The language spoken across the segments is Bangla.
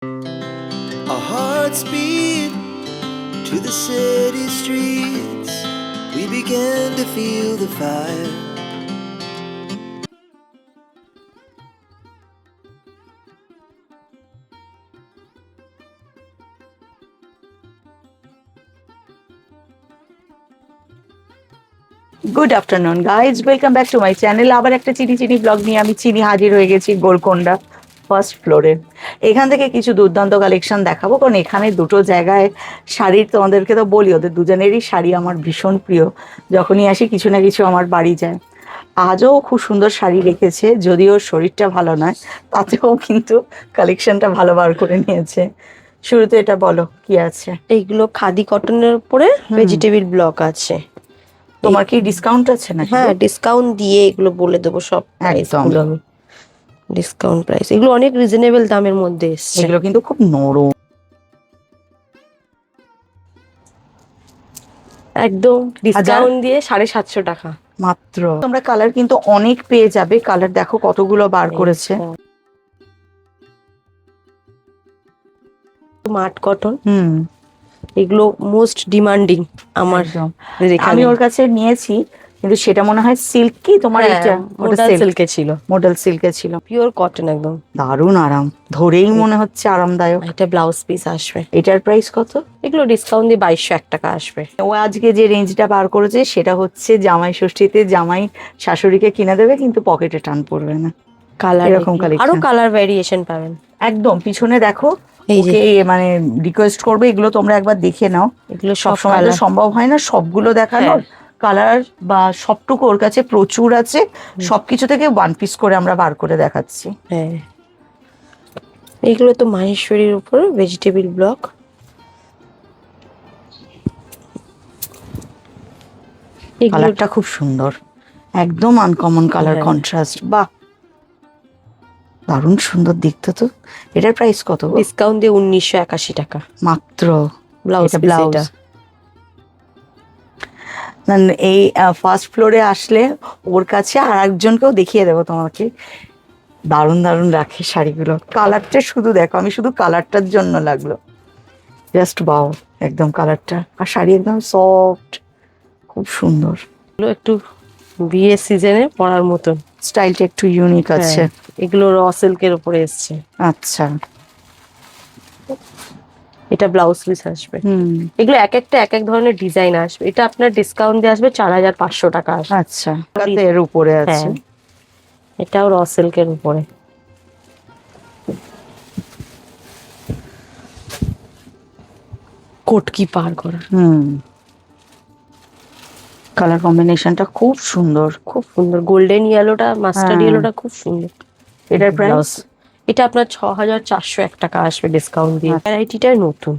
Our hearts beat to the city streets. We began to feel the fire. Good afternoon guys, welcome back to my channel. আবার একটা চিনি চিনি ব্লগ নিয়ে আমি চিনি হাজির হয়ে গেছি গোলকোন্ডা ফার্স্ট ফ্লোরে। এখান থেকে কিছু দুর্দান্ত কালেকশন দেখাবো, কারণ এখানে দুটো জায়গায় শাড়ির, তোমাদেরকে তো বলি ওদের দুজনেরই শাড়ি আমার ভীষণ প্রিয়। যখনই আসি কিছু না কিছু আমার বাড়ি যায়। আজও খুব সুন্দর শাড়ি রেখেছে, যদিও শরীরটা ভালো নয়, তাতেও কিন্তু কালেকশনটা ভালো বার করে নিয়েছে। শুরুতে এটা বলো কি আছে। এইগুলো খাদি কটনের উপরে ভেজিটেবল ব্লক আছে। তোমার কি ডিসকাউন্ট আছে না? হ্যাঁ, ডিসকাউন্ট দিয়ে এগুলো বলে দেবো সব একদম। প্রাইসগুলো আমি। ডিসকাউন্ট প্রাইস, এগুলো অনেক রিজনেবল দামের মধ্যে এসছে। এগুলো কিন্তু খুব নরম, একদম ডিসকাউন্ট দিয়ে 750 টাকা মাত্র। তোমরা কালার কিন্তু অনেক পেয়ে যাবে। কালার দেখো কতগুলো বার করেছে। মাট কটন, হুম, এগুলো মোস্ট ডিমান্ডিং আমার। একদম। আমি ওর কাছে নিয়েছি, কিন্তু সেটা মনে হয় সিল্কি, তোমার এটা মোডাল সিল্কে ছিল, মডেল সিল্কে ছিল। পিওর কটন একদম দারুণ আরাম, ধরেই মনে হচ্ছে আরামদায়ক। এটা ব্লাউজ পিস আসবে। এটার প্রাইস কত? এগুলো ডিসকাউন্ট দিয়ে 2201 টাকা আসবে। ও আজকে যে রেঞ্জটা বার করেছে সেটা হচ্ছে জামাই ষষ্ঠীতে জামাই শাশুড়িকে কিনে দেবে, কিন্তু পকেটে টান পড়বে না। কালার এরকম collection। আরো কালার ভ্যারিয়েশন পাবেন। একদম পিছনে দেখো, এই যে ওকে মানে রিকোয়েস্ট করবে এগুলো তোমরা একবার দেখে নাও। এগুলো সব সবসময় তো সম্ভব হয় না সবগুলো দেখানোর। কালার বা সবটুকু ওর কাছে প্রচুর আছে, সবকিছু থেকে ওয়ান পিস করে আমরা বার করে দেখাচ্ছি। হ্যাঁ, এগুলো তো মাহেশ্বরীর উপর ভেজিটেবল ব্লক। কালারটা খুব সুন্দর, একদম আনকমন কালার কন্ট্রাস্ট। বাহ, দারুণ সুন্দর দেখতে তো। এটার প্রাইস কত? ডিসকাউন্ট দিয়ে 1981 টাকা মাত্র। Blouse blouse. এই ফার্স্ট ফ্লোরে আসলে ওর কাছে আর একজনকেও দেখিয়ে দেবো তোমাকে। দারুণ দারুণ রাখে শাড়িগুলো। কালারটা শুধু দেখো, আমি শুধু কালারটার জন্য লাগলো, জাস্ট বাও একদম কালারটা। আর শাড়ি একদম সফট, খুব সুন্দর। এগুলো একটু বিয়ে সিজনে পরার মতন, স্টাইলটা একটু ইউনিক আছে। এগুলো র সিল্কের উপরে এসছে। আচ্ছা, এটা ব্লাউজ পিস আসবে। হুম, এগুলো এক একটা এক এক ধরনের ডিজাইন আসবে। এটা আপনার ডিসকাউন্ট দিয়ে আসবে 4500 টাকা আসবে। আচ্ছা, এর উপরে আছে। হ্যাঁ, এটাও র সিল্কের উপরে। কোটকি পার করা, হুম, কালার কম্বিনেশনটা খুব সুন্দর। খুব সুন্দর। গোল্ডেন ইয়েলোটা, মাস্টার্ড হ্যাঁ। ইয়েলোটা খুব সুন্দর। এটার প্রাইস? এটা আপনার 6401 টাকা আসবে ডিসকাউন্ট দিয়ে। ভ্যারাইটিটাই নতুন,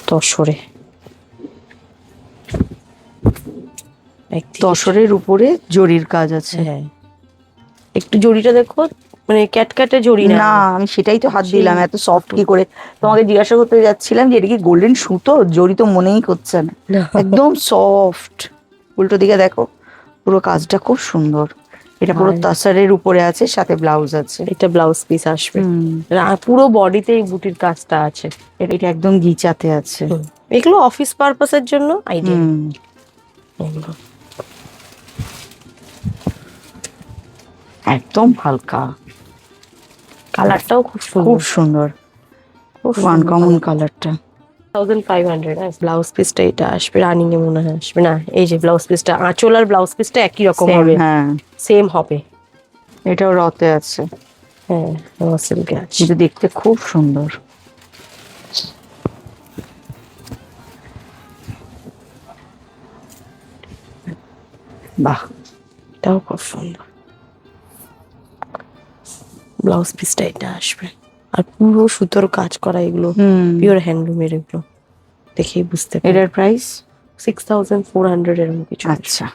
তসরে। তসরের উপরে জরির কাজ আছে। হ্যাঁ, একটু জরিটা দেখো, মানে ক্যাটক্যাটে জরি না। না, আমি সেটাই তো হাত দিলাম, এত সফট কি করে। তোমাকে জিজ্ঞাসা করতে যাচ্ছিলাম যে এটা কি গোল্ডেন সুতো, জরি তো মনেই হচ্ছে না, একদম সফট। উল্টো দিকে দেখো, পুরো কাজটা খুব সুন্দর। এটা পুরো তাসারের উপরে আছে, সাথে ব্লাউজ আছে। এটা ব্লাউজ পিস আসবে। পুরো বডিতে এই বুটির কাজটা আছে। এটা একদম গিচাতে আছে। এগুলো অফিস পারপাসের জন্য আইডিয়া। একদম হালকা, কালারটাও খুব খুব সুন্দর, খুব আনকমন কালারটা। 1500 ব্লাউজ পিসটা এটা আসবে। রানিং এ মনে হয় আসবে না। এই যে ব্লাউজ পিসটা, আঁচল আর ব্লাউজ পিসটা একই রকম হবে। হ্যাঁ, সেম হবে। এটাও রতে আছে। হ্যাঁ, সিল্কে আছে। কিন্তু দেখতে খুব সুন্দর। বাহ, এটাও খুব সুন্দর। ব্লাউজ পিসটা এটা আসবে, আর পুরো সুতোর কাজ করা। এগুলো পিওর হ্যান্ডলুমের, এগুলো দেখেই বুঝতে পারবেন। এটার প্রাইস 6400 এরকম কিছু। আচ্ছা,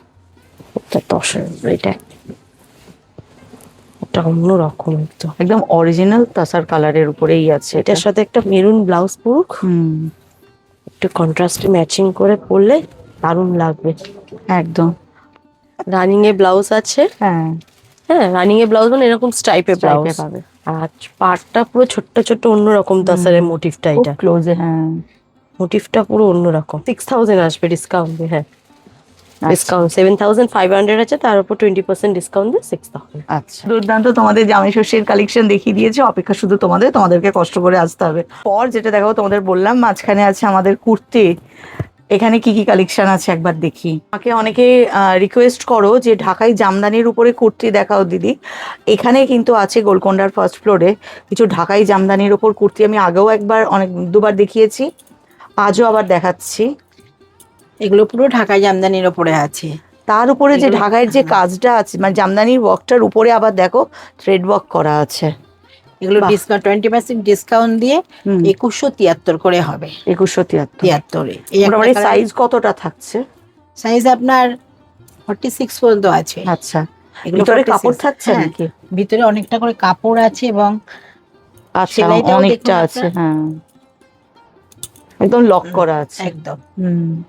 এটা তসর। এটা অন্য রকম একদম, একদম অরিজিনাল তাসার কালারের উপরেই আছে। এটার সাথে একটা মেরুন ব্লাউজ পরুক, একটু কন্ট্রাস্টে ম্যাচিং করে পরলে দারুণ লাগবে একদম। রানিং এ ব্লাউজ আছে। হ্যাঁ, হ্যাঁ, রানিং এ ব্লাউজ মানে এরকম স্ট্রাইপে ব্লাউজ পাবে। আর পাটটা পুরো ছোট্ট ছোট্ট অন্যরকম তাসারের মোটিভটা, খুব এটা ক্লোজে, হ্যাঁ। মোটিভটা পুরো অন্যরকম। 6000 আসবে ডিসকাউন্ট, হ্যাঁ আচ্ছা। ডিসকাউন্ট 7500 আছে, তার উপর 20% ডিসকাউন্ট দিয়ে 6000। আচ্ছা, দুর্দান্ত। তোমাদের জামাই ষষ্ঠীর কালেকশন দেখিয়ে দিয়েছে, অপেক্ষা শুধু তোমাদেরকে কষ্ট করে আসতে হবে। পর যেটা দেখাবো তোমাদের বললাম, মাঝখানে আছে আমাদের কুর্তি। এখানে কি কি কালেকশন আছে একবার দেখি। আমাকে অনেকে রিকোয়েস্ট করো যে ঢাকাই জামদানির উপরে কুর্তি দেখাও দিদি। এখানে কিন্তু আছে গোলকোন্ডার ফার্স্ট ফ্লোরে কিছু ঢাকাই জামদানির উপর কুর্তি। আমি আগেও একবার দুবার দেখিয়েছি, আজও আবার দেখাচ্ছি। এগুলো পুরো ঢাকাই জামদানির ওপরে আছে। তার উপরে যে ঢাকাইয়ের যে কাজটা আছে, মানে জামদানির ওয়ার্কটার উপরে আবার দেখো থ্রেড ওয়ার্ক করা আছে। এগুলো বাহ। ডিসকাউন্ট 20% ডিসকাউন্ট দিয়ে হুম। 2173 করে হবে। 2173। এই মোটামুটি সাইজ কতটা থাকছে? সাইজ আপনার 46 পর্যন্ত আছে। আচ্ছা, এগুলো ভিতরে 46 কাপড় থাকছে হ্যাঁ, নাকি? ভিতরে অনেকটা করে কাপড় আছে এবং আচ্ছা, সেলাইটাও অনেকটা দেখুন আছে, হ্যাঁ একদম লক করা আছে। একদম হুম,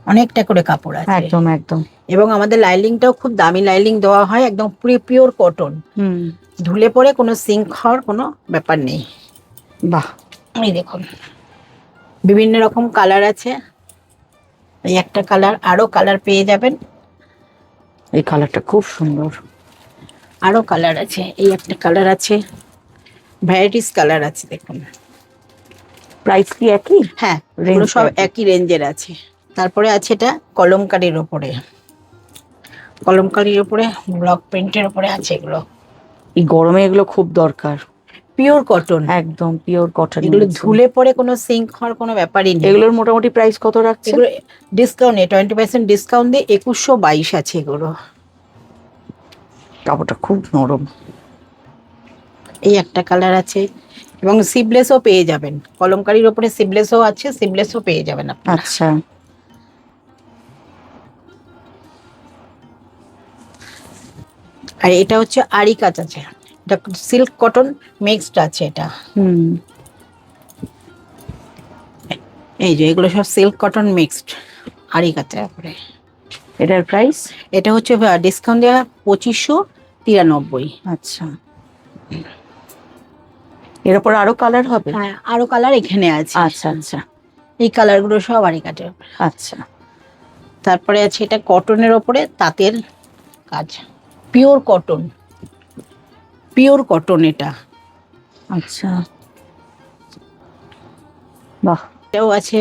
অনেকটা করে কাপড় আছে একদম একদম। এবং আমাদের লাইলিংটাও খুব দামি লাইলিং দেওয়া হয়, একদম পুরো পিওর কটন। হুম, ধুলে পরে কোনো সিঙ্ক হওয়ার কোনো ব্যাপার নেই। বাহ। এই দেখুন বিভিন্ন রকম কালার আছে। এই একটা কালার, আরো কালার পেয়ে যাবেন। এই কালারটা খুব সুন্দর। আরো কালার আছে, এই একটা কালার আছে, ভ্যারাইটিস কালার আছে দেখুন। প্রাইস কি একই? হ্যাঁ, Range এগুলো সব একই। একই রেঞ্জের আছে। তারপরে আছে এটা কলমকারীর ওপরে, কলমকারীর ওপরে ব্লক প্রিন্টের ওপরে আছে এগুলো। এই গরমে এগুলো খুব দরকার। পিওর কটন, একদম পিওর কটন। এগুলো ধুলে পরে কোনো সিঙ্ক হওয়ার কোনো ব্যাপারই নেই। এগুলোর মোটামুটি প্রাইস কত রাখছে? এগুলো ডিসকাউন্টে 20% ডিসকাউন্ট দিয়ে 2122 আছে এগুলো। কাপড়টা খুব নরম। এই একটা কালার আছে এবং সিবলেসও পেয়ে যাবেন। কলমকারীর ওপরে সিবলেসও আছে, সিবলেসও পেয়ে যাবেন আপনারা। আচ্ছা, আর এটা হচ্ছে আরি কাজ আছে, এটা সিল্ক কটন মিক্সড আছে এটা। হুম, এই যে এগুলো সব সিল্ক কটন মিক্সড আরি কাজের উপরে। এটার প্রাইস? এটা হচ্ছে ডিসকাউন্ট দেওয়া 2593। আচ্ছা, এর উপর আরো কালার হবে? হ্যাঁ, আরো কালার এখানে আছে। আচ্ছা আচ্ছা এই কালারগুলো সব আরি কাজের। আচ্ছা। তারপরে আছে এটা কটনের ওপরে তাঁতের কাজ, পিওর কটন, পিওর কটন এটা। আচ্ছা, বাহ। এটাও আছে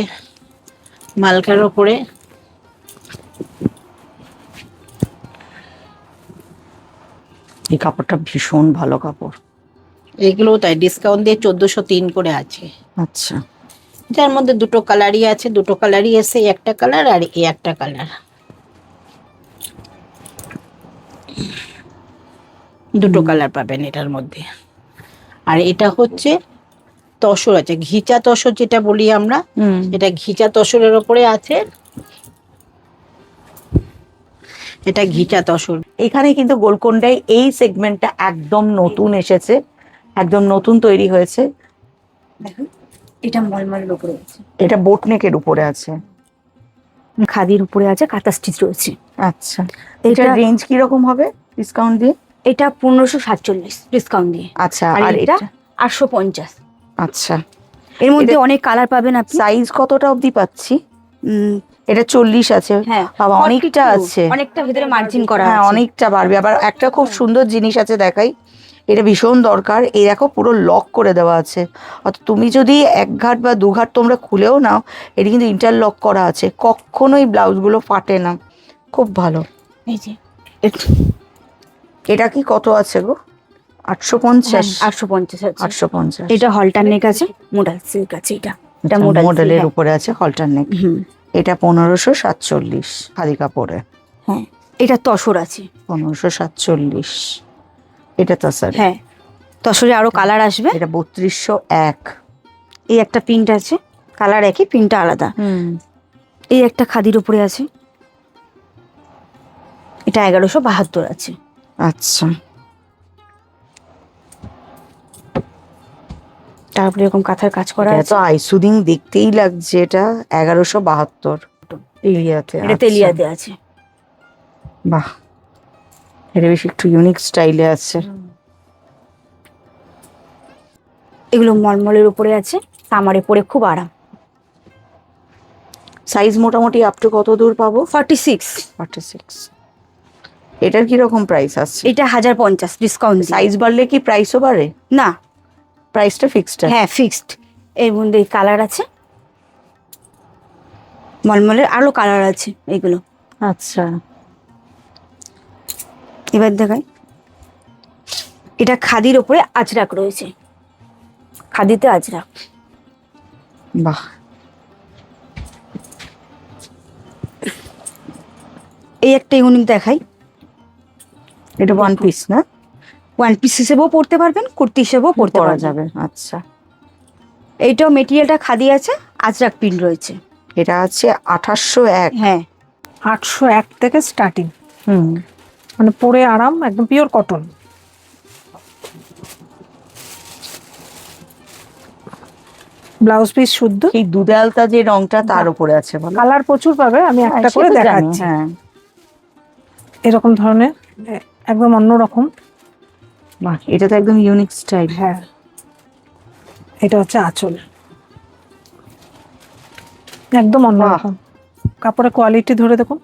মালকার ওপরে। এই কাপড়টা ভীষণ ভালো কাপড়। এগুলো তাই ডিসকাউন্ট দিয়ে 1403 করে আছে। আচ্ছা, যার মধ্যে দুটো কালারই আছে, দুটো কালারই এসে একটা কালার আর এই একটা কালার, দুটো কালার পাবেন এটার মধ্যে। আর এটা হচ্ছে তসর আছে, ঘিচা তসর যেটা বলি আমরা, হুম, এটা ঘিচা তসরের ওপরে আছে। এটা ঘিচা তসর। এখানে কিন্তু গোলকোন্ডায় এই সেগমেন্টটা একদম নতুন এসেছে, একদম নতুন তৈরি হয়েছে। দেখুন এটা মলমলের উপরে আছে, এটা বোটনেকের উপরে আছে। খাদির উপরে আছে, কাঁথা স্টিচ রয়েছে। আচ্ছা, এটা এটা রেঞ্জ কি রকম হবে ডিসকাউন্ট দিয়ে? এটা 1547 ডিসকাউন্ট দিয়ে। আচ্ছা, আর আর এটা এটা? 850। আচ্ছা, এর মধ্যে এটা- অনেক কালার পাবেন আপনি। সাইজ কতটা অবধি পাচ্ছি? উম, এটা 40 আছে। হ্যাঁ, বাবা, অনেকটা 42 আছে। অনেকটা ভিতরে মার্জিন করা হ্যাঁ, আছে। অনেকটা বাড়বে। আবার একটা খুব সুন্দর জিনিস আছে, দেখাই। এটা ভীষণ দরকার। এই দেখো পুরো লক করে দেওয়া আছে, অর্থাৎ তুমি যদি এক ঘাট বা দু ঘাট তোমরা খুলেও নাও, এটা কিন্তু ইন্টারলক করা আছে, কখনোই ব্লাউজগুলো ফাটে না। খুব ভালো। এই যে এটা কি কত আছে গো? 850? 850 আছে। 850। এটা হলটার নেক আছে, মোডাল সিল্ক আছে। এটা মডেলের মডেলের উপরে আছে হলটার নেক। হুম, এটা 1547 খাদি কাপড়ে। হ্যাঁ এটা তসর আছে। 1547। এটা তো স্যার, হ্যাঁ, তসরে আরো কালার আসবে। এটা 3201। এই একটা প্রিন্ট আছে, কালার একই, প্রিন্টটা আলাদা। হুম, এই একটা খাদির উপরে আছে, এটা 1172 আছে। আচ্ছা। তারপরে এরকম কাঁথার কাজ করা এটা আছে। তো আইসুদিং দেখতেই লাগছে। এটা 1172 তেলিয়াতে। এটা আচ্ছা। তেলিয়াতে আছে। বাহ, এটা বেশ একটু ইউনিক স্টাইলে আছে। এগুলো মলমলের উপরে আছে, সামারে পরে খুব আরাম। সাইজ মোটামুটি আপ টু কত দূর পাবো? 46। 46। এটার কি রকম প্রাইস আছে? এটা 1050 ডিসকাউন্ট। সাইজ বাড়লে কি প্রাইসও বাড়ে? না, প্রাইসটা ফিক্সড? হ্যাঁ ফিক্সড। এর মধ্যে কালার আছে, মলমলের আরো কালার আছে এগুলো। আচ্ছা, এবার দেখাই, এটা খাদির ওপরে আজরাক রয়েছে, খাদিতে আজরাক। বাহ। এই একটা ইউনিক দেখাই, এটা ওয়ান পিস না? ওয়ান পিস হিসেবেও পড়তে পারবেন, কুর্তি হিসেবেও পড়তে পরা পারবেন। যাবে। আচ্ছা, এইটাও মেটেরিয়ালটা খাদি আছে, আজরাক প্রিন্ট রয়েছে। এটা আছে 2801। হ্যাঁ 801 থেকে স্টার্টিং, হুম, মানে পরে আরাম, একদম পিওর কটন। ব্লাউজ পিস শুদ্ধ, এই দুধে আলতা যে রংটা তার উপরে আছে বলো? কালার প্রচুর পাবে, আমি হ্যাঁ, একটা সে করে তো জানি, দেখাচ্ছি। হ্যাঁ। এরকম ধরনের একদম অন্যরকম। বাহ, এটা তো একদম ইউনিক স্টাইল। হ্যাঁ, এটা হচ্ছে আঁচল, একদম অন্যরকম। কাপড়ের কোয়ালিটি ধরে দেখুন,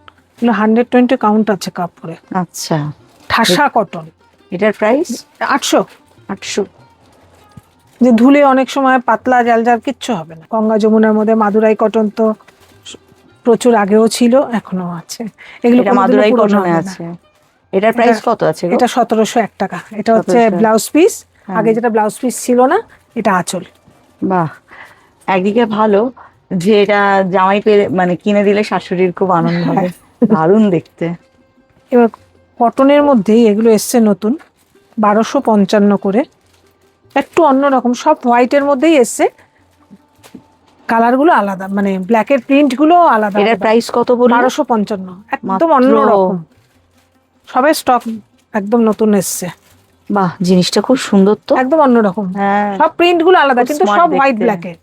120 কাউন্ট আছে কাপড়ে, আচ্ছা, ঠাসা কটন। এটার প্রাইস 800। 800। যে ধুলে অনেক সময় পাতলা জালজাল কিচ্ছু হবে না। গঙ্গা যমুনার মধ্যে মাদুরাই কটন তো প্রচুর আগেও ছিল, এখনো আছে। এগুলো এটা কোনোদিনও মাদুরাই পুরনো কটনে হবে না। আছে। এটার প্রাইস কত আছে গো? এটা 1701 টাকা। এটা হচ্ছে 1701 ব্লাউজ পিস, হ্যাঁ। আগে যেটা ব্লাউজ পিস ছিল না, এটা আঁচল। বাহ, একদিকে ভালো যে এটা জামাই পেরে মানে কিনে দিলে শাশুড়ির খুব আনন্দ হবে, দারুণ দেখতে। এবার কটনের মধ্যেই এগুলো এসছে নতুন, 1255 করে, একটু অন্যরকম। সব হোয়াইটের মধ্যেই এসছে, কালারগুলো আলাদা, মানে ব্ল্যাকের প্রিন্ট গুলো আলাদা। এটার প্রাইস কত বললে? 1255, একদম মাত্র? অন্যরকম। সবে স্টক একদম নতুন এসছে, বাহ, জিনিসটা খুব সুন্দর তো। একদম অন্যরকম। হ্যাঁ, সব প্রিন্ট গুলো আলাদা, খুব কিন্তু smart সব হোয়াইট দেখতে। ব্ল্যাকের।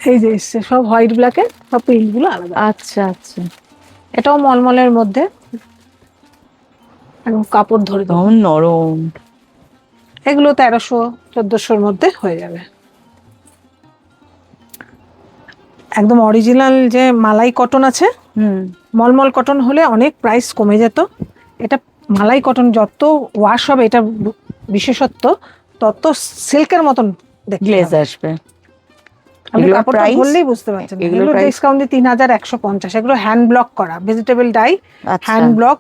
এই যে এসছে সব হোয়াইট ব্ল্যাকের, সব প্রিন্ট গুলো আলাদা। আচ্ছা আচ্ছা, এটাও মলমলের মধ্যে, একদম কাপড় ধরে দাও। একদম নরম। এগুলো 1300-1400 মধ্যে হয়ে যাবে। একদম অরিজিনাল যে মালাই কটন আছে, হুম, মলমল কটন হলে অনেক প্রাইস কমে যেত। এটা মালাই কটন, যত ওয়াশ হবে, এটা বিশেষত্ব, তত সিল্কের মতন দেখতে গ্লেজ হবে। আসবে। আপনি এগুলোর কাপড়টা price? বললেই বুঝতে পারছেন। এগুলোর এগুলো price? ডিসকাউন্ট দিয়ে 3150। এগুলো হ্যান্ড ব্লক করা, ভেজিটেবল ডাই, আচ্ছা, হ্যান্ড ব্লক,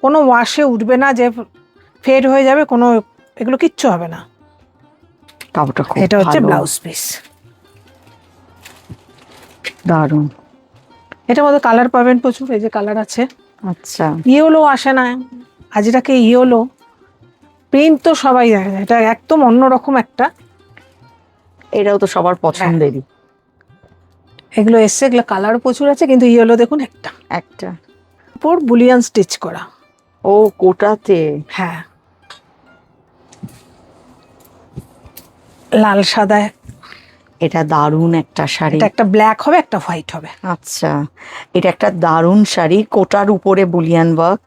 কোনো ওয়াশে উঠবে না, যে ফেড হয়ে যাবে, কোনো এগুলো কিচ্ছু হবে না। কাপড়টা খুব এটা হচ্ছে ভালো, ব্লাউজ পিস। দারুণ। এটার মধ্যে কালার পাবেন প্রচুর, এই যে কালার আছে। আচ্ছা, ইয়েলো আসে না, আজরাকে ইয়েলো প্রিন্ট তো সবাই জানে, এটা একদম অন্যরকম একটা। এটাও তো সবার পছন্দেরই। এগুলো এসছে, এগুলো কালার প্রচুর আছে, কিন্তু ইয়েলো দেখুন একটা। একটা উপর বুলিয়ান স্টিচ করা। ও কোটাতে। হ্যাঁ, লাল সাদা। এটা দারুণ একটা শাড়ি। এটা একটা ব্ল্যাক হবে, একটা হোয়াইট হবে। আচ্ছা, এটা একটা দারুণ শাড়ি, কোটার উপরে বুলিয়ান ওয়ার্ক।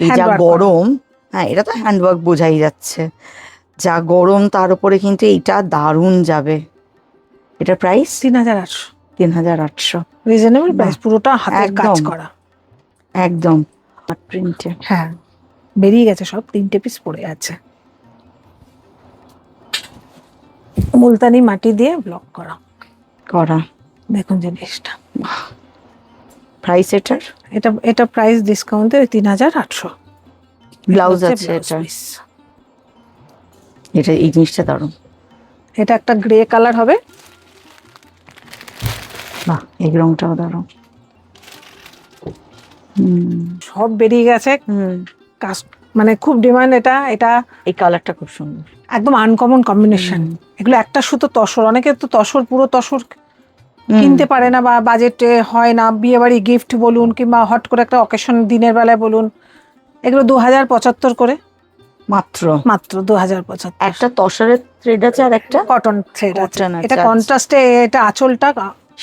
এই যা Handwork গরম, হ্যাঁ এটা তো হ্যান্ডওয়ার্ক বোঝাই যাচ্ছে, যা গরম তার উপরে কিন্তু এইটা দারুণ যাবে। এটা প্রাইস 3800, 3800। রিজনেবল প্রাইস, পুরোটা হাতের কাজ একদম। করা। একদম প্রিন্টে। হ্যাঁ, বেরিয়ে গেছে সব, 3টে পিস পড়ে আছে। মুলতানি মাটি দিয়ে ব্লক করা, করা। দেখুন জিনিসটা। প্রাইস এটার? এটা এটা প্রাইস ডিসকাউন্টে 3800। ব্লাউজ আছে এটা? এটা এই জিনিসটা দারুণ। এটা একটা গ্রে কালার হবে। বাহ, এই রংটাও দারুণ। সব বেরিয়ে গেছে, মানে খুব ডিমান্ড এটা। এটা এই কালারটা খুব সুন্দর, একদম আনকমন কম্বিনেশন। এগুলো একটা সুতো তসর, অনেকে তো তসর, পুরো তসর কিনতে পারে না, বা বাজেটে হয় না, বিয়ে বাড়ি গিফট বলুন, কিংবা হট করে একটা অকেশন দিনের বেলায় বলুন। এগুলো 2075 করে মাত্র। মাত্র 2075। একটা তসরের থ্রেড আছে আর একটা কটন থ্রেড আছে। Cotton আছে, এটা আচ্ছা। কন্ট্রাস্টে, এটা আঁচলটা,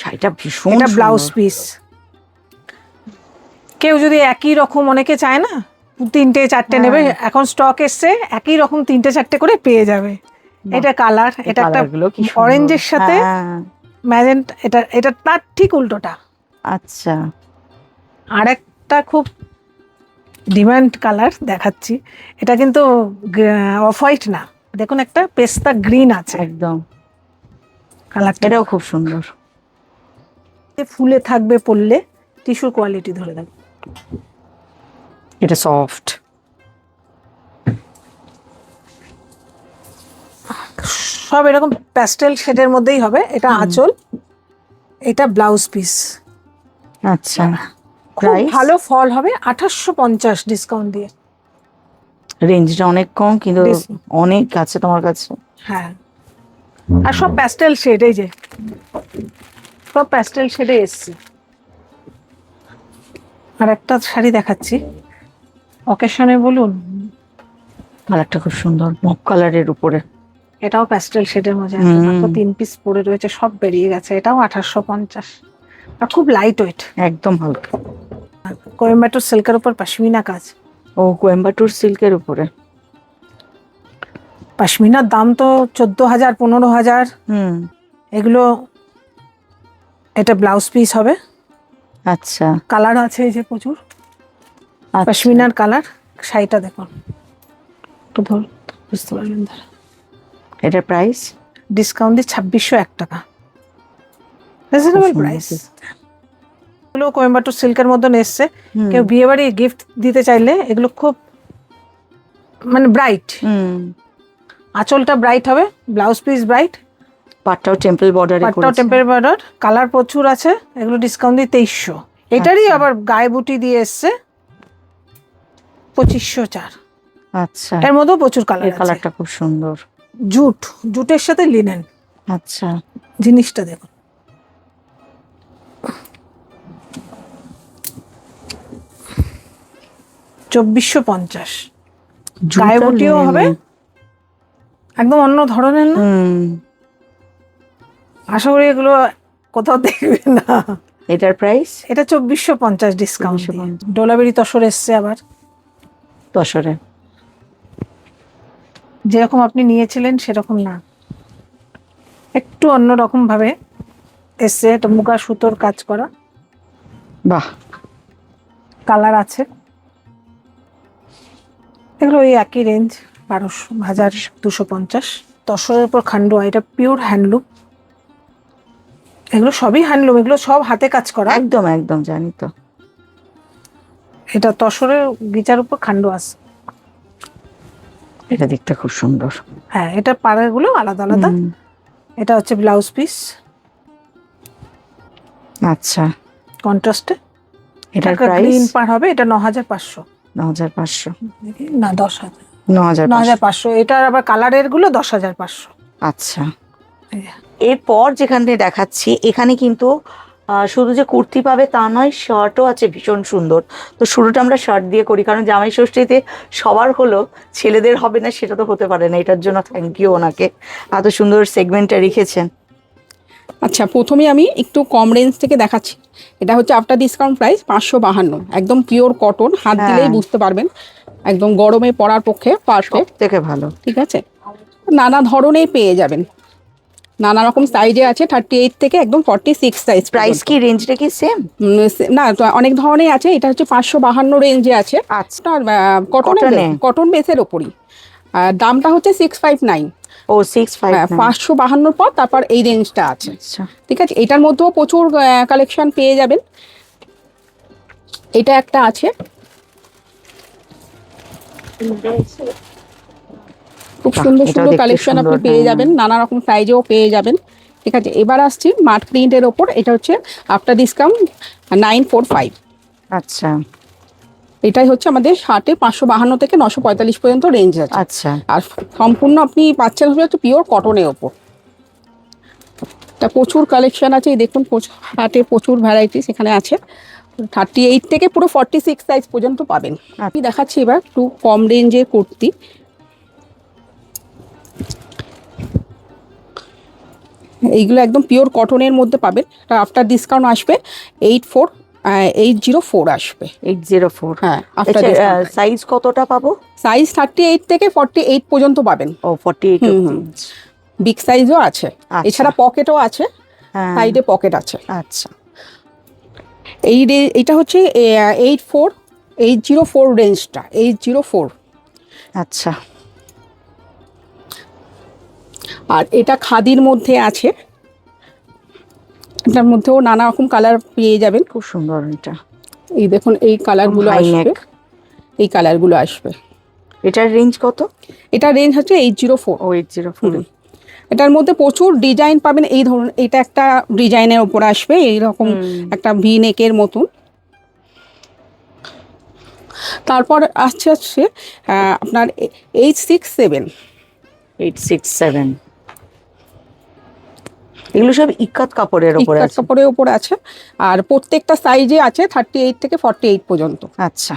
শাড়িটা ভীষণ এটা ব্লাউজ সুন্দর। পিস। কেউ যদি একই রকম, অনেকে চায় না 3টে 4টে নেবে, এখন স্টক এসছে, একই রকম 3টে 4টে করে পেয়ে যাবে। এটা কালার, এটা একটা কালারগুলো কি সুন্দর। অরেঞ্জের সাথে হ্যাঁ, ম্যাজেন্টা, এটা তার ঠিক উল্টোটা। আচ্ছা আর একটা খুব ডিমান্ড কালার দেখাচ্ছি, এটা কিন্তু অফ হোয়াইট না, দেখুন একটা পেস্তা গ্রিন আছে একদম, কালারটা, এটাও খুব সুন্দর। ফুলে থাকবে পরলে, টিস্যুর কোয়ালিটি ধরে থাকবে। এটা সফট, সব এরকম প্যাস্টেল শেডের মধ্যেই হবে। এটা আঁচল, এটা ব্লাউজ পিস। আচ্ছা খুব প্রাইস? ভালো ফল হবে, 2850 ডিসকাউন্ট দিয়ে। রেঞ্জটা অনেক কম কিন্তু অনেক আছে তোমার কাছে। হ্যাঁ, আর সব প্যাস্টেল শেড, এই যে সব প্যাস্টেল শেডে এসছে। আর একটা শাড়ি দেখাচ্ছি, অকেশনে বলুন, কালারটা খুব সুন্দর, মক কালারের উপরে। এটাও প্যাস্টেল শেডের মধ্যে আছে, মাত্র 3 পিস পরে রয়েছে, সব বেরিয়ে গেছে। এটাও 2850, আর খুব লাইট ওয়েট, একদম হালকা। কোয়েম্বাটোর সিল্কের উপর পশমিনা কাজ। ও কোয়েম্বাটুর সিল্কের উপরে। পশমিনার দাম তো 14,000 15,000 এগুলো। এটা ব্লাউজ পিস হবে, আচ্ছা কালার আছে এই যে প্রচুর, আচ্ছা। পশমিনার কালার। শাড়িটা দেখুন, একটু ধর, বুঝতে পারবেন দাঁড়া। এটার প্রাইস? ডিসকাউন্ট দিয়ে 2601 টাকা, রিজনেবল প্রাইস। এগুলো কোয়েম্বাটোর সিল্কের মতন এসছে, কেউ বিয়ে বাড়ি গিফট দিতে চাইলে এগুলো খুব মানে ব্রাইট। আঁচলটা ব্রাইট হবে, ব্লাউজ পিস ব্রাইট, পাটটাও টেম্পল বর্ডারে পাটটাও করেছে। টেম্পল বর্ডার, কালার প্রচুর আছে। এগুলো ডিসকাউন্ট দিয়ে 2300। এটারই আচ্ছা। আবার গায়ে বুটি দিয়ে এসছে 2504। আচ্ছা, এর মধ্যেও প্রচুর এই কালার আছে। কালারটা খুব সুন্দর। জুটের সাথে লিনেন, আচ্ছা জিনিসটা দেখুন। $2450, গায়ে বুটিও হবে, একদম অন্য ধরনের না। আশা করি এগুলো কোথাও দেখবে না। এটার প্রাইস? এটা 2450 ডিসকাউন্ট। 2450। ডোলাবেরি তসর এসছে আবার, তসরে। যেরকম আপনি নিয়েছিলেন সেরকম না, একটু অন্যরকম ভাবে এসছে। এটা মুগা সুতোর কাজ করা, বাহ, কালার আছে। এগুলো ওই একই রেঞ্জ, 12,250। তসরের উপর খান্ডুয়া, এটা পিওর হ্যান্ডলুম। এগুলো সবই হ্যান্ডলুম, এগুলো সব হাতে কাজ করা। একদম একদম জানি তো। এটা তসরের গিচার উপর খান্ডুয়া আছে। এটা দেখতে খুব সুন্দর। হ্যাঁ, এটা পাড়াগুলো আলাদা আলাদা। এটা হচ্ছে ব্লাউজ পিস, আচ্ছা কন্ট্রাস্টে। এটার এটা প্রাইস? গ্রিন পার হবে, এটা 9500। 9500 না 10,000, 9500। 9500। এটার আবার কালারের গুলো 10,500। আচ্ছা, এরপর যেখানে দেখাচ্ছি এখানে কিন্তু শুধু যে কুর্তি পাবে তা নয়, শার্টও আছে ভীষণ সুন্দর। তো শুরুটা আমরা শার্ট দিয়ে করি, কারণ জামাই ষষ্ঠীতে সবার হলো, ছেলেদের হবে না সেটা তো হতে পারে না। এটার জন্য থ্যাংক ইউ ওনাকে, এত সুন্দর সেগমেন্টটা রেখেছেন। আচ্ছা, প্রথমে আমি একটু কম রেঞ্জ থেকে দেখাচ্ছি। এটা হচ্ছে আফটার ডিসকাউন্ট প্রাইস 552, একদম পিওর কটন, হাত দিলেই বুঝতে পারবেন, একদম গরমে পরার পক্ষে পারফেক্ট থেকে ভালো। ঠিক আছে, নানা ধরনের পেয়ে যাবেন, নানা রকম সাইজে আছে, 38 থেকে একদম 46 সাইজ। প্রাইস কি রেঞ্জটা কি সেম? না, তো অনেক ধরনের আছে। এটা হচ্ছে 552 রেঞ্জে আছে। আচ্ছা, কটন বেসের ওপরই। দামটা হচ্ছে 659। ও 659। 552 পর তারপর এই রেঞ্জটা আছে। আচ্ছা, ঠিক আছে, এটার মধ্যেও প্রচুর কালেকশন পেয়ে যাবেন। এটা একটা আছে, খুব সুন্দর এটাও সুন্দর দেখতে কালেকশন আপনি সুন্দর, পেয়ে হ্যাঁ। যাবেন, নানা রকম সাইজেও পেয়ে যাবেন। ঠিক আছে, এবার আসছি মাঠ প্রিন্টের ওপর। এটা হচ্ছে আফটার ডিসকাউন্ট 945। আচ্ছা এটাই হচ্ছে আমাদের শার্টে 552 থেকে 945 পর্যন্ত রেঞ্জ আছে। আচ্ছা, আর সম্পূর্ণ আপনি পাচ্ছেন হচ্ছে পিওর কটনের ওপর। তা প্রচুর কালেকশন আছে, এই দেখুন হাটে প্রচুর ভ্যারাইটিস এখানে আছে। 38 থেকে পুরো 46 সাইজ পর্যন্ত পাবেন। আমি দেখাচ্ছি এবার একটু কম রেঞ্জের কুর্তি। এইগুলো একদম পিওর কটনের মধ্যে পাবেন। আফটার ডিসকাউন্ট আসবে 84 804 আসবে। 804। হ্যাঁ, after আচ্ছা, discount। সাইজ কতটা পাবো? সাইজ 38 থেকে 48 পর্যন্ত পাবেন। ও 48 হুম, অবধি। হুম। বিগ সাইজও আছে, আচ্ছা। এছাড়া পকেটও আছে, হ্যাঁ। সাইডে পকেট আছে। আচ্ছা। এটা হচ্ছে 804 রেঞ্জটা, 804। আচ্ছা। আর এটা খাদির মধ্যে আছে, এটার মধ্যেও নানা রকম কালার পেয়ে যাবেন। খুব সুন্দর এটা। এই দেখুন এই কালারগুলো হাই আসবে, নেক। এই কালারগুলো আসবে। এটার রেঞ্জ কত? এটা রেঞ্জ হচ্ছে 804। ও 804। এটার মধ্যে প্রচুর ডিজাইন পাবেন। এই ধরুন এটা একটা ডিজাইনের ওপর আসবে, এইরকম একটা ভি নেকের মতন। তারপর আসছে আপনার 867। 867। এগুলো সব ইক্কাত কাপড়ের উপরে ইক্কাত আছে। কাপড়ের ওপর আছে, আর প্রত্যেকটা সাইজে আছে 38 থেকে 48 পর্যন্ত। আচ্ছা।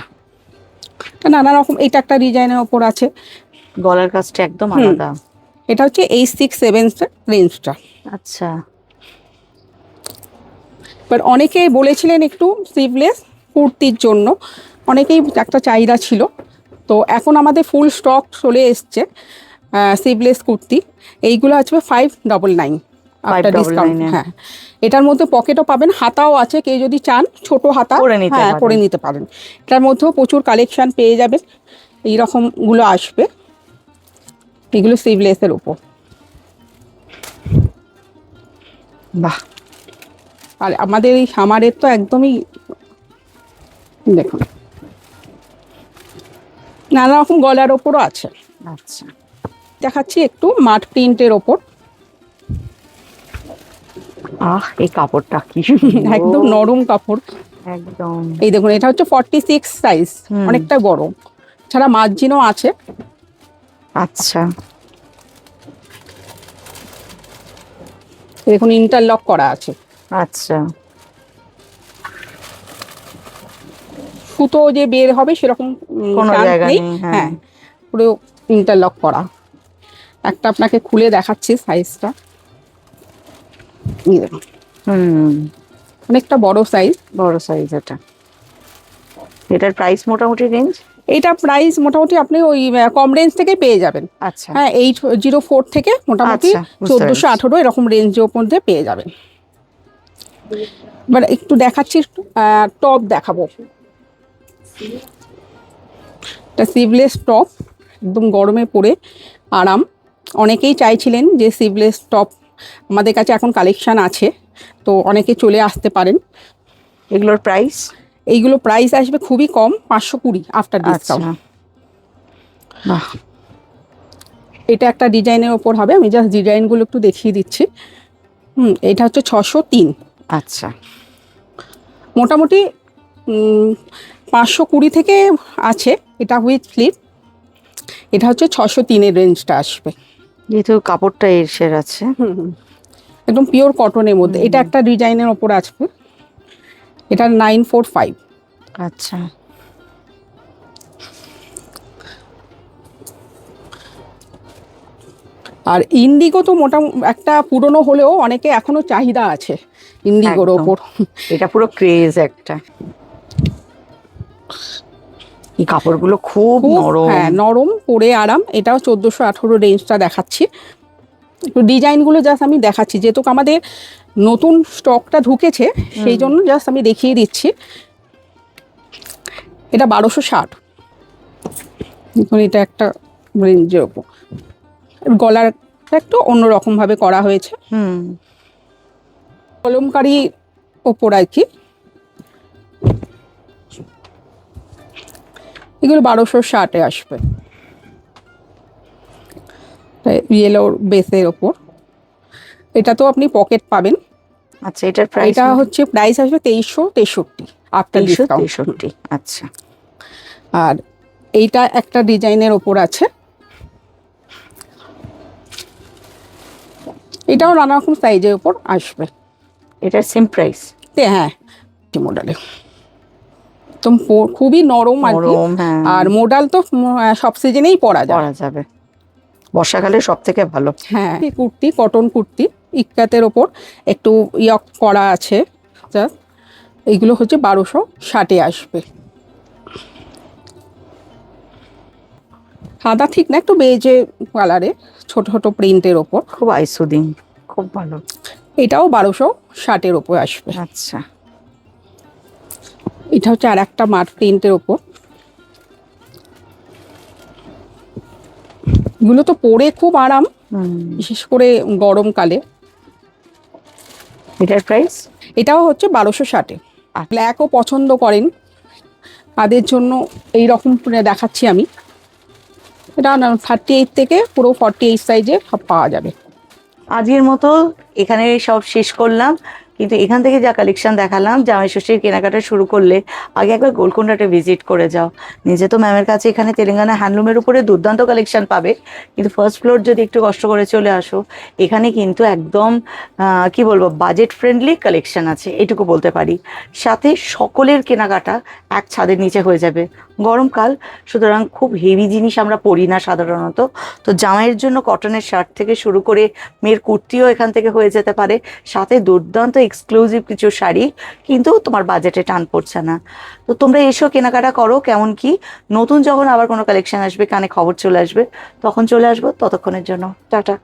নানা রকম। এটা একটা ডিজাইনের ওপর আছে। গলার কাজটা একদম আলাদা। এটা হচ্ছে 867 রেঞ্জটা। আচ্ছা। এবার অনেকেই বলেছিলেন একটু স্লিভলেস কুর্তির জন্য, অনেকেই একটা চাহিদা ছিল, তো এখন আমাদের ফুল স্টক চলে এসছে স্লিভলেস কুর্তি। এইগুলো আছে 599 আফটার ডিসকাউন্ট। 599 হ্যাঁ, এটার মধ্যে পকেটও পাবেন, হাতাও আছে, কেউ যদি চান ছোট হাতা করে নিতে হ্যাঁ পারেন। করে নিতে পারেন। এটার মধ্যেও প্রচুর কালেকশন পেয়ে যাবেন, এইরকমগুলো আসবে। এগুলো স্লিভলেসের উপর। বাহ। আর আমাদের এই সামারের তো একদমই দেখুন নানা রকম গলার ওপরও আছে। আচ্ছা। দেখাচ্ছি একটু মাঠ প্রিন্টের ওপর। এই কাপড়টা কি সুন্দর। একদম নরম কাপড়। একদম। এই দেখুন এটা হচ্ছে 46 সাইজ, অনেকটা বড়, ছাড়া মার্জিনও আছে। আচ্ছা। দেখুন ইন্টারলক করা আছে। আচ্ছা। সুতো যে বের হবে সেরকম কোনো chance জায়গা নেই। নেই। হ্যাঁ। হ্যাঁ, পুরো ইন্টারলক করা। একটা আপনাকে খুলে দেখাচ্ছি সাইজটা। অনেকটা বড় সাইজ। বড় সাইজ এটা। এটার প্রাইস মোটামুটি রেঞ্জ? এইটা প্রাইস মোটামুটি আপনি ওই কম রেঞ্জ থেকে পেয়ে যাবেন। আচ্ছা। হ্যাঁ, 804 থেকে মোটামুটি আচ্ছা, বুঝতে 1418 এরকম রেঞ্জের মধ্যে পেয়ে যাবেন। এবার একটু দেখাচ্ছি, একটু টপ দেখাবো। এটা স্লিভলেস টপ, একদম গরমে পরে আরাম। অনেকেই চাইছিলেন যে স্লিভলেস টপ, আমাদের কাছে এখন কালেকশন আছে, তো অনেকে চলে আসতে পারেন। এগুলোর প্রাইস? এইগুলো প্রাইস আসবে খুবই কম, 520 আফটার ডিসকাউন্ট। বাহ। এটা একটা ডিজাইনের ওপর হবে, আমি জাস্ট ডিজাইনগুলো একটু দেখিয়ে দিচ্ছি। এটা হচ্ছে 603। আচ্ছা। মোটামুটি 520 থেকে আছে এটা উইথ স্লিভ। এটা হচ্ছে 603-এর রেঞ্জটা আসবে। যেহেতু কাপড়টা এর আছে। একদম পিওর কটনের মধ্যে। এটা একটা ডিজাইনের ওপর আসবে, এটা 945। আচ্ছা। আর ইন্ডিগো তো মোটামুটি একটা পুরনো হলেও অনেকে এখনো চাহিদা আছে ইন্ডিগোর একদম। ওপর। এটা পুরো ক্রেজ একটা। এই কাপড়গুলো খুব নরম। হ্যাঁ, নরম, পরে আরাম। এটাও 1418 রেঞ্জটা দেখাচ্ছি। একটু ডিজাইনগুলো জাস্ট আমি দেখাচ্ছি, যেহেতু আমাদের নতুন স্টকটা ঢুকেছে সেই জন্য জাস্ট আমি দেখিয়ে দিচ্ছি। এটা 1260। দেখুন এটা একটা রেঞ্জের ওপর, গলারটা একটু অন্যরকম ভাবে করা হয়েছে। কলমকারি ওপর আর কি। এগুলো 1260-এ আসবে, ইয়েলোর বেসের ওপর। এটা তো আপনি পকেট পাবেন। আচ্ছা, এটার প্রাইস? এটা হচ্ছে প্রাইস আসবে 2363 আফটার ডিসকাউন্ট। 2363। আচ্ছা। আর এইটা একটা ডিজাইনের ওপর আছে, এটাও নানা রকম সাইজের ওপর আসবে। এটার সেম প্রাইস? হ্যাঁ, মডেলে একদম খুবই নরম আর কি। নরম, হ্যাঁ। আর মডেল তো সব সিজনেই পরা যাবে, বর্ষাকালে সব থেকে ভালো। হ্যাঁ, কুর্তি, কটন কুর্তি, ইক্কাতের ওপর একটু ইয়ক করা আছে, এইগুলো হচ্ছে 1260-এ আসবে। সাদা ঠিক না, একটু বেজে কালারে, ছোট ছোট প্রিন্টের ওপর। খুব আইসুদিং, খুব ভালো। এটাও 1260-এর ওপর আসবে। আচ্ছা, এটা হচ্ছে আর একটা মাঠ প্রিন্টের ওপর। এগুলো তো পরে খুব আরাম, বিশেষ করে গরমকালে। এটার প্রাইস? এটাও হচ্ছে 1260-এ। ব্ল্যাকও পছন্দ করেন তাদের জন্য এই রকম দেখাচ্ছি আমি। এটা 38 থেকে পুরো 48 সাইজে সব পাওয়া যাবে। আজকের মতো এখানে সব শেষ করলাম, কিন্তু এখান থেকে যা কালেকশন দেখালাম, জামাই ষষ্ঠীর কেনাকাটা শুরু করলে আগে একবার গোলকোন্ডাটা ভিজিট করে যাও। নিজে তো ম্যামের কাছে এখানে তেলেঙ্গানা হ্যান্ডলুমের উপরে দুর্দান্ত কালেকশন পাবে, কিন্তু ফার্স্ট ফ্লোর যদি একটু কষ্ট করে চলে আসো, এখানে কিন্তু একদম কি বলবো, বাজেট ফ্রেন্ডলি কালেকশন আছে, এটুকু বলতে পারি। সাথে সকলের কেনাকাটা এক ছাদের নিচে হয়ে যাবে। গরমকাল, সুতরাং খুব হেভি জিনিস আমরা পরি না সাধারণত। তো জামাইয়ের জন্য কটনের শার্ট থেকে শুরু করে মেয়ের কুর্তিও এখান থেকে হয়ে যেতে পারে, সাথে দুর্দান্ত এক্সক্লুসিভ কিছু শাড়ি, কিন্তু তোমার বাজেটে টান পড়ছে না। তো তোমরা এসো, কেনাকাটা করো। কেমন কি নতুন যখন আবার কোনো কালেকশন আসবে, কানে খবর চলে আসবে, তখন চলে আসবো। ততক্ষণের জন্য টাটা।